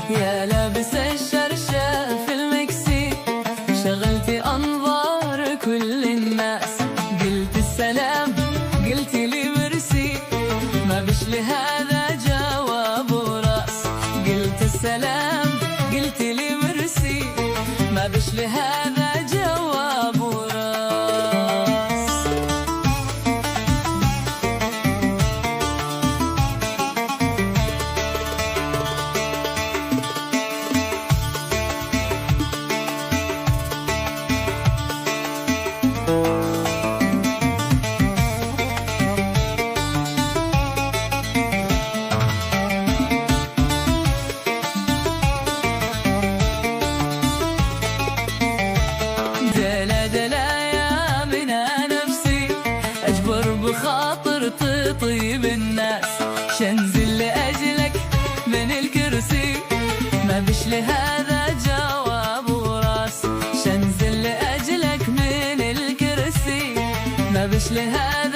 يا لابس الشرشف المكسي، شغلتي أنظار كل الناس. قلت السلام قلت لي مرسي، ما بش لهذا جواب وراس. قلت السلام قلت لي مرسي، ما بش لهذا جواب وراس. دلا دلا يا منى نفسي، أجبر بخاطر تطيب الناس. شنزل لأجلك من الكرسي، ما بش لهذا جواب وراس. شنزل لأجلك من الكرسي، ما بش لهذا